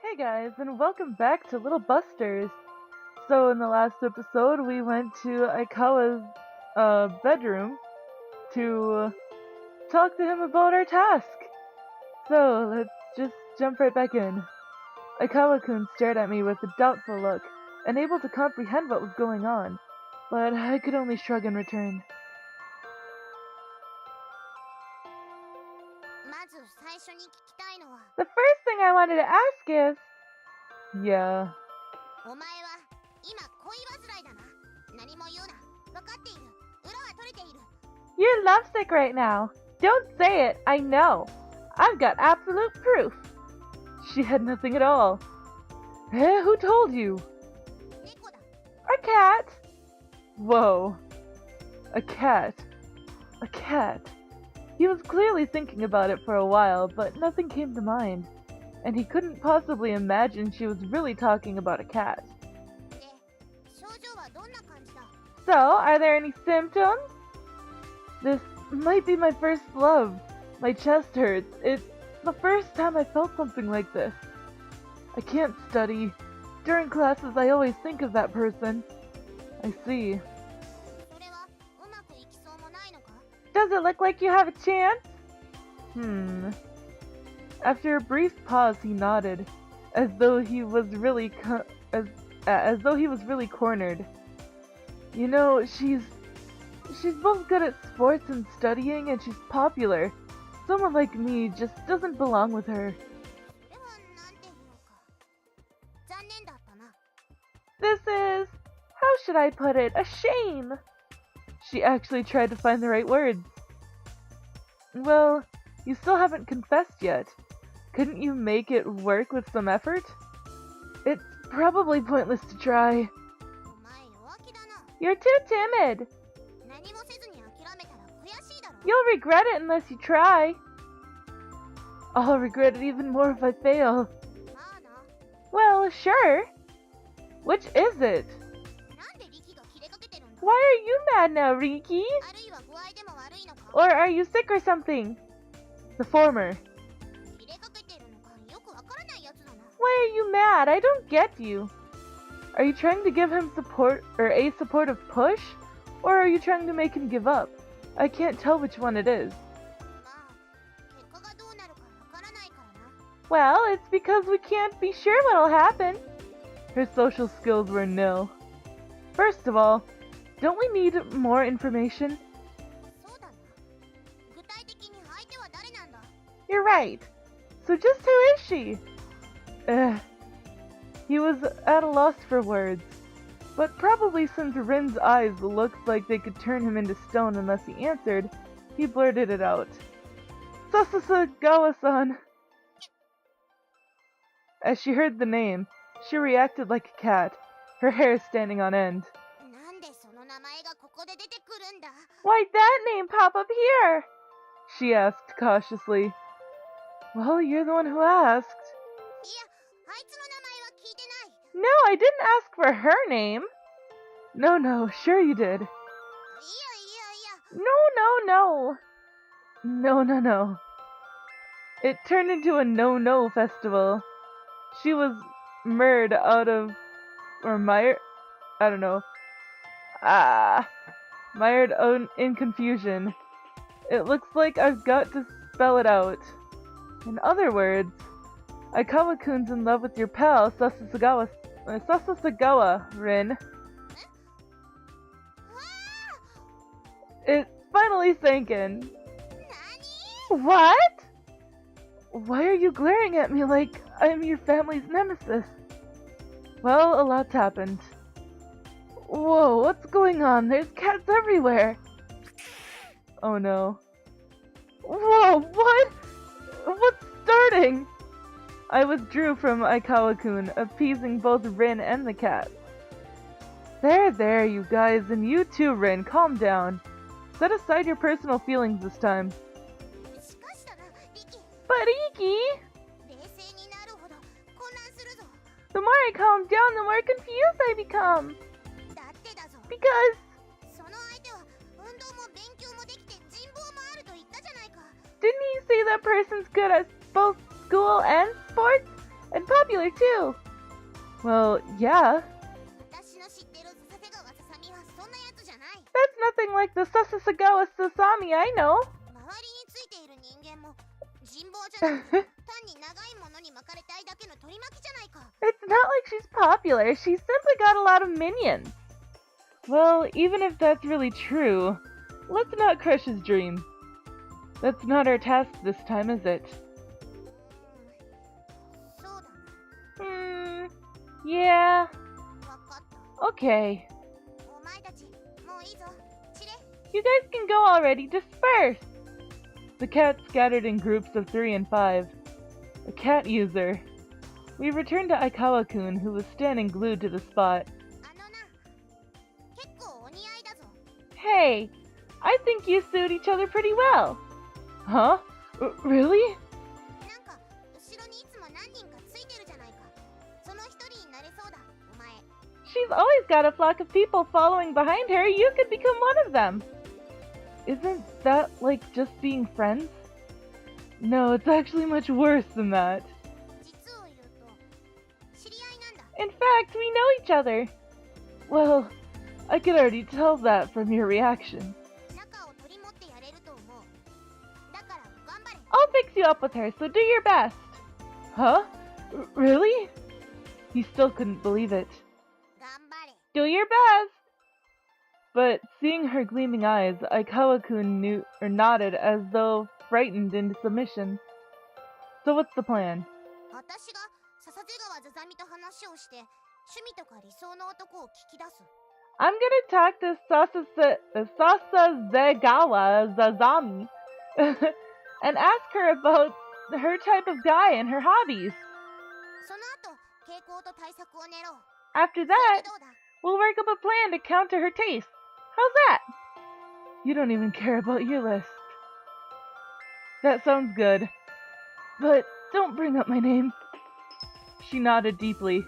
Hey guys, and welcome back to Little Busters. So in the last episode, we went to Aikawa's bedroom to talk to him about our task. So let's just jump right back in. Aikawa-kun stared at me with a doubtful look, unable to comprehend what was going on, but I could only shrug in return. The first thing I wanted to ask is... Yeah. You're lovesick right now. Don't say it, I know. I've got absolute proof. She had nothing at all. Eh, who told you? A cat. Whoa. A cat. A cat. He was clearly thinking about it for a while, but nothing came to mind, and he couldn't possibly imagine she was really talking about a cat. So, are there any symptoms? This might be my first love. My chest hurts. It's the first time I felt something like this. I can't study. During classes, I always think of that person. I see. Does it look like you have a chance? After a brief pause, he nodded, as though he was really cornered. You know, she's both good at sports and studying, and she's popular. Someone like me just doesn't belong with her. This is, how should I put it, a shame. She actually tried to find the right words. Well, you still haven't confessed yet. Couldn't you make it work with some effort? It's probably pointless to try. You're too timid. You'll regret it unless you try. I'll regret it even more if I fail. Well, sure. Which is it? Why are you mad now, Riki? Or are you sick or something? The former. Why are you mad? I don't get you. Are you trying to give him support or a supportive push? Or are you trying to make him give up? I can't tell which one it is. Well, it's because we can't be sure what'll happen. Her social skills were nil. First of all, don't we need more information? You're right. So just who is she? He was at a loss for words. But probably since Rin's eyes looked like they could turn him into stone unless he answered, he blurted it out. Sasasagawa-san. As she heard the name, she reacted like a cat, her hair standing on end. Why'd that name pop up here? She asked cautiously. Well, you're the one who asked. No, I didn't ask for her name. No, sure you did. No. No. It turned into a no festival. She was mired out of... or mired? I don't know. Mired out in confusion. It looks like I've got to spell it out. In other words, Aikawa-kun's in love with your pal, Sasasagawa, Rin. It finally sank in. What? Why are you glaring at me like I'm your family's nemesis? Well, a lot's happened. Whoa, what's going on? There's cats everywhere. Oh no. Whoa, what? What's starting? I withdrew from Aikawa-kun, appeasing both Rin and the cat. There, you guys, and you too, Rin, calm down. Set aside your personal feelings this time. But Riki! The more I calm down, the more confused I become. Because... Didn't you say that person's good at both school and sports? And Papa popular too. Well, yeah. That's nothing like the Sasasagawa Sasami I know. It's not like she's popular, she's simply got a lot of minions. Well, even if that's really true, let's not crush his dream. That's not our task this time, is it? Yeah. Okay. You guys can go already, disperse! The cat scattered in groups of 3 and 5. A cat user. We returned to Aikawa-kun, who was standing glued to the spot. Hey, I think you suit each other pretty well. Huh? Really? She's always got a flock of people following behind her. You could become one of them. Isn't that like just being friends? No, it's actually much worse than that. In fact, we know each other. Well, I could already tell that from your reaction. I'll fix you up with her, so do your best. Huh? Really? He still couldn't believe it. Do your best! But seeing her gleaming eyes, Aikawa-kun nodded as though frightened into submission. So what's the plan? I'm gonna talk to Sasasagawa Zazami and ask her about her type of guy and her hobbies. After that, we'll work up a plan to counter her taste. How's that? You don't even care about your list. That sounds good. But don't bring up my name. She nodded deeply.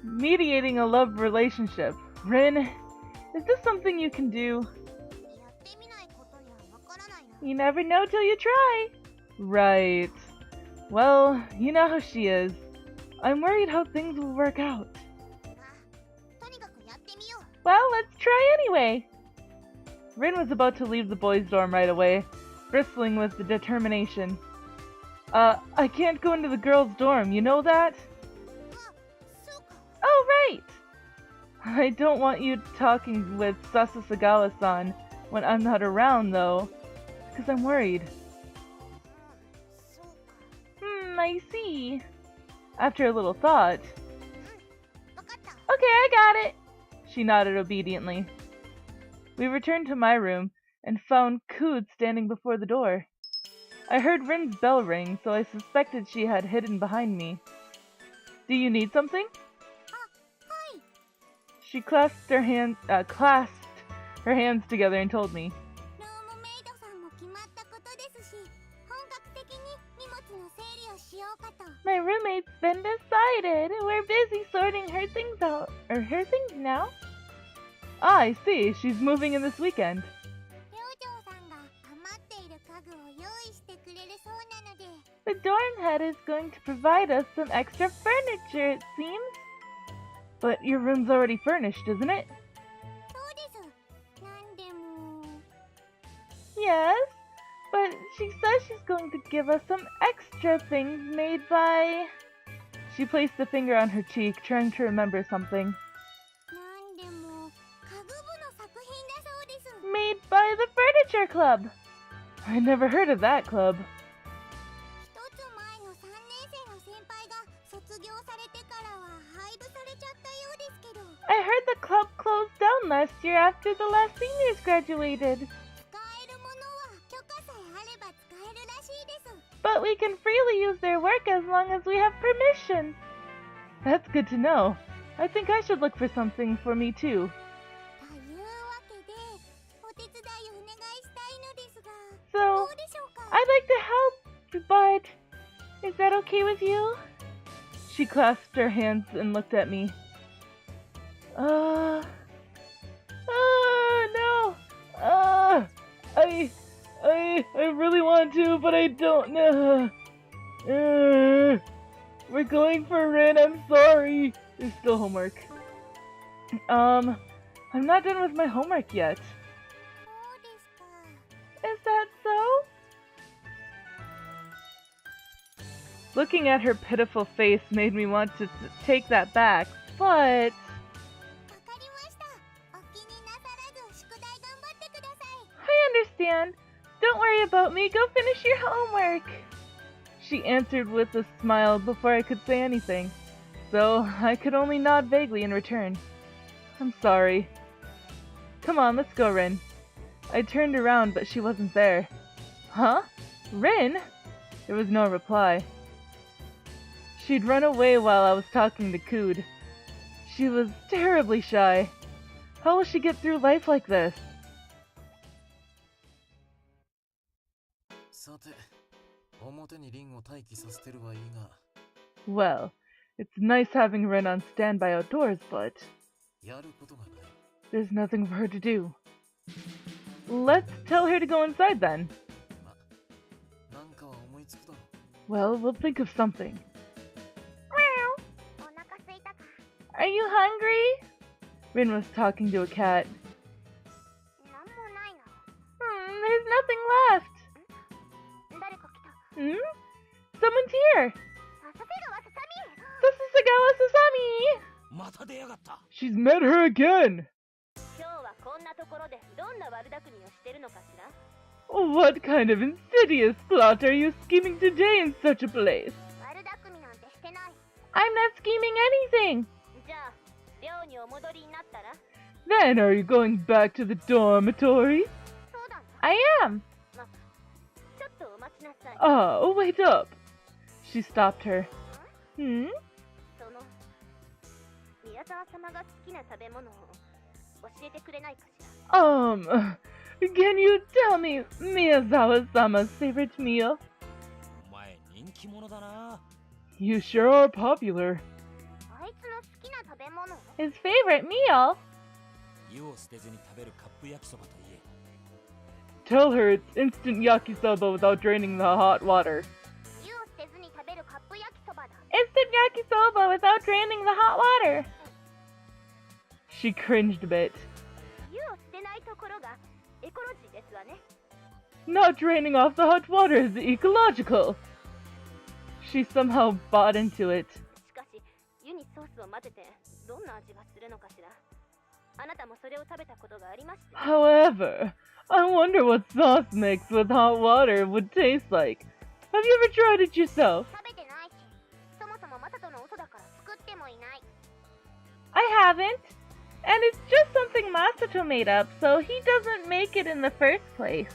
Mediating a love relationship. Rin, is this something you can do? You never know till you try. Right. Well, you know how she is. I'm worried how things will work out. Well, let's try anyway. Rin was about to leave the boys' dorm right away, bristling with the determination. I can't go into the girls' dorm, you know that? Oh, right! I don't want you talking with Sasasagawa-san when I'm not around, though, because I'm worried. I see. After a little thought. Okay, I got it! She nodded obediently. We returned to my room and found Koot standing before the door. I heard Rin's bell ring, so I suspected she had hidden behind me. Do you need something? She clasped her hands together and told me. My roommate's been decided. We're busy sorting her things out. Or her things now? Ah, I see. She's moving in this weekend. The dorm head is going to provide us some extra furniture, it seems. But your room's already furnished, isn't it? Yes, but she says she's going to give us some extra things made by... She placed a finger on her cheek, trying to remember something. Made by the Furniture Club! I never heard of that club. I heard the club closed down last year after the last seniors graduated. But we can freely use their work as long as we have permission. That's good to know. I think I should look for something for me too. So, I'd like to help, but is that okay with you? She clasped her hands and looked at me. No. really want to, but I don't know. We're going for Rin, I'm sorry. There's still homework. I'm not done with my homework yet. Is that so? Looking at her pitiful face made me want to take that back, but... I understand. Don't worry about me. Go finish your homework. She answered with a smile before I could say anything, so I could only nod vaguely in return. I'm sorry. Come on, let's go, Rin. I turned around, but she wasn't there. Huh? Rin? There was no reply. She'd run away while I was talking to Kood. She was terribly shy. How will she get through life like this? Well, it's nice having Rin on standby outdoors, but there's nothing for her to do. Let's tell her to go inside then. Well, we'll think of something. Are you hungry? Rin was talking to a cat. There's nothing left. Someone's here! Sasagawa Sasami! She's met her again! What kind of insidious plot are you scheming today in such a place? I'm not scheming anything! Then are you going back to the dormitory? I am! Oh, wait up! She stopped her. Can you tell me Miyazawa-sama's favorite meal? You sure are popular. His favorite meal? Tell her it's instant yakisoba without draining the hot water. Instant yakisoba without draining the hot water. She cringed a bit. Not draining off the hot water is ecological. She somehow bought into it. However, I wonder what sauce mixed with hot water would taste like. Have you ever tried it yourself? I haven't. And it's just something Masato made up, so he doesn't make it in the first place.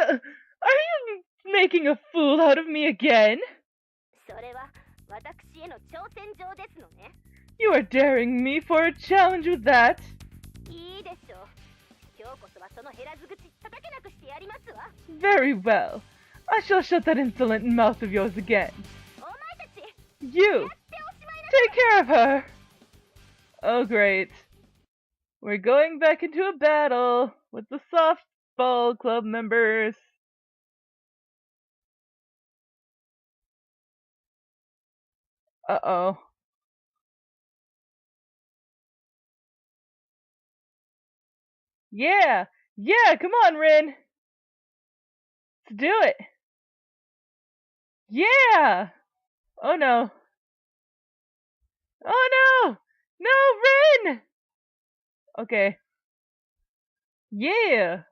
Are you making a fool out of me again? You are daring me for a challenge with that? Very well. I shall shut that insolent mouth of yours again. You! Take care of her! Oh great. We're going back into a battle with the softball club members. Uh-oh. Yeah! Yeah, come on, Rin! Let's do it! Yeah! Oh no. Oh no! No, Rin! Okay. Yeah!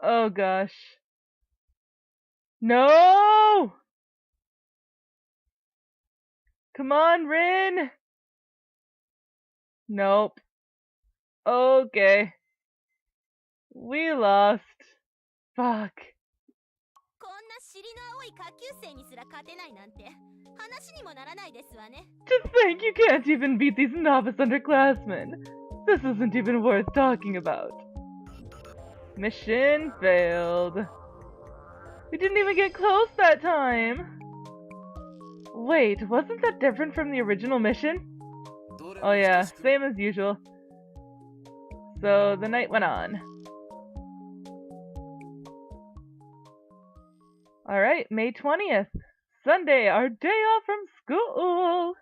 Oh gosh. No! Come on, Rin! Nope. Okay. We lost. Fuck. To think you can't even beat these novice underclassmen. This isn't even worth talking about. Mission failed. We didn't even get close that time. Wait, wasn't that different from the original mission? Oh yeah, same as usual. So the night went on. Alright, May 20th. Sunday, our day off from school!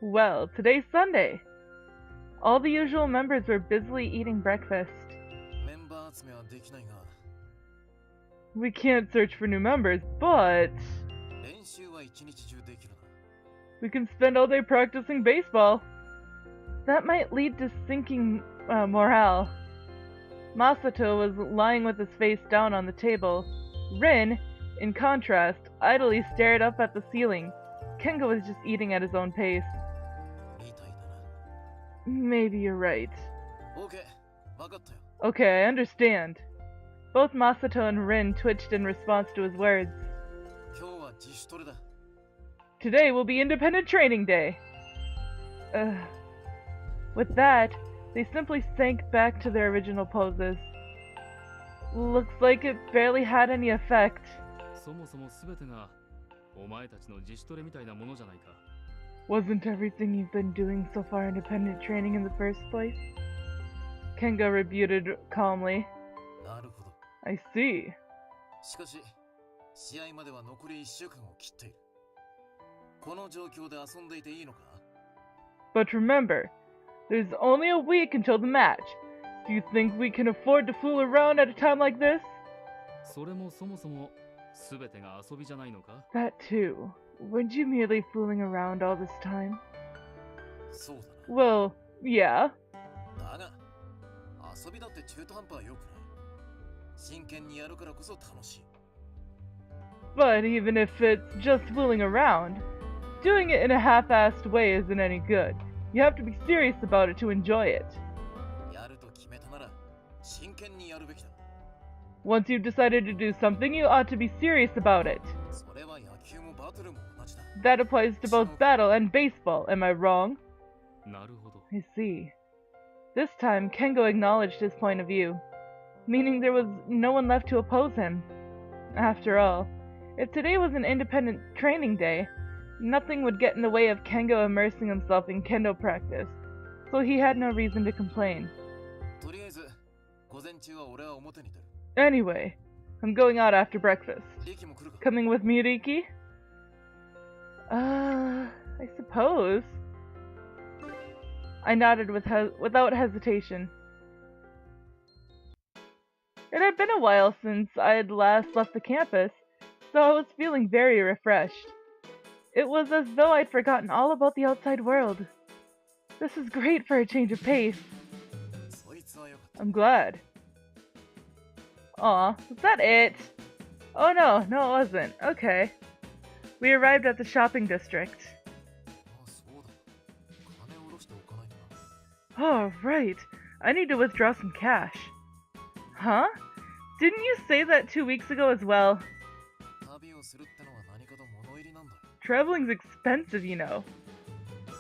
Well, today's Sunday. All the usual members were busily eating breakfast. We can't search for new members, but we can spend all day practicing baseball. That might lead to sinking morale. Masato was lying with his face down on the table. Rin, in contrast, idly stared up at the ceiling. Kengo was just eating at his own pace. Maybe you're right. Okay, I understand. Both Masato and Rin twitched in response to his words. Today will be Independent Training Day. With that, they simply sank back to their original poses. Looks like it barely had any effect. Wasn't everything you've been doing so far independent training in the first place? Kengo rebuted calmly. I see. But remember, there's only a week until the match. Do you think we can afford to fool around at a time like this? That too. Weren't you merely fooling around all this time? Well, yeah. But even if it's just fooling around, doing it in a half-assed way isn't any good. You have to be serious about it to enjoy it. Once you've decided to do something, you ought to be serious about it. That applies to both battle and baseball, am I wrong? I see. This time, Kengo acknowledged his point of view, meaning there was no one left to oppose him. After all, if today was an independent training day, nothing would get in the way of Kengo immersing himself in kendo practice, so he had no reason to complain. Anyway, I'm going out after breakfast. Coming with me, Riki? I suppose. I nodded without hesitation. It had been a while since I had last left the campus, so I was feeling very refreshed. It was as though I'd forgotten all about the outside world. This is great for a change of pace. I'm glad. Aw, was that it? Oh no, it wasn't. Okay. We arrived at the shopping district. Oh, right. I need to withdraw some cash. Huh? Didn't you say that 2 weeks ago as well? Traveling's expensive, you know.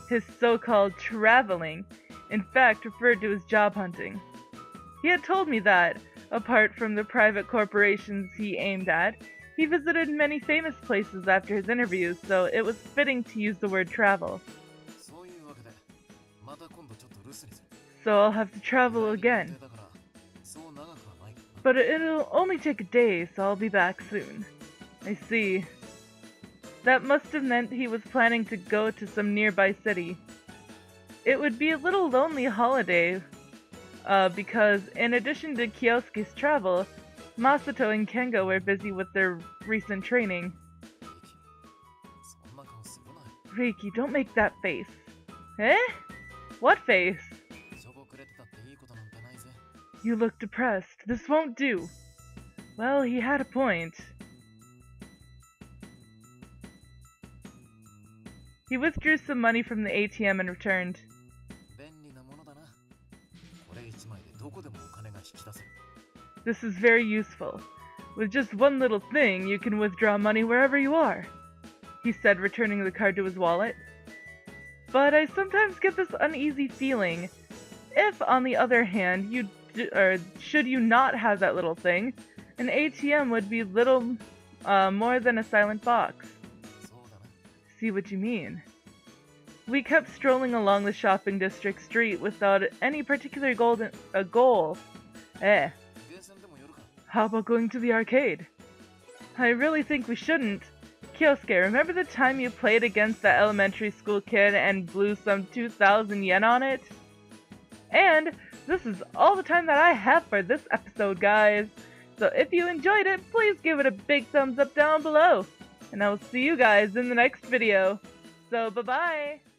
His so-called traveling, in fact, referred to as job hunting. He had told me that, apart from the private corporations he aimed at, he visited many famous places after his interviews, so it was fitting to use the word travel. So I'll have to travel again. But it'll only take a day, so I'll be back soon. I see. That must have meant he was planning to go to some nearby city. It would be a little lonely holiday, because in addition to Kyousuke's travel, Masato and Kengo were busy with their recent training. Riki, don't make that face. Eh? What face? You look depressed. This won't do. Well, he had a point. He withdrew some money from the ATM and returned. This is very useful. With just one little thing, you can withdraw money wherever you are, he said, returning the card to his wallet. But I sometimes get this uneasy feeling. If, on the other hand, should you not have that little thing, an ATM would be little more than a silent box. see what you mean. We kept strolling along the shopping district street without any particular goal. How about going to the arcade? I really think we shouldn't. Kyousuke, remember the time you played against that elementary school kid and blew some 2,000 yen on it? And this is all the time that I have for this episode, guys. So if you enjoyed it, please give it a big thumbs up down below. And I will see you guys in the next video. So bye-bye!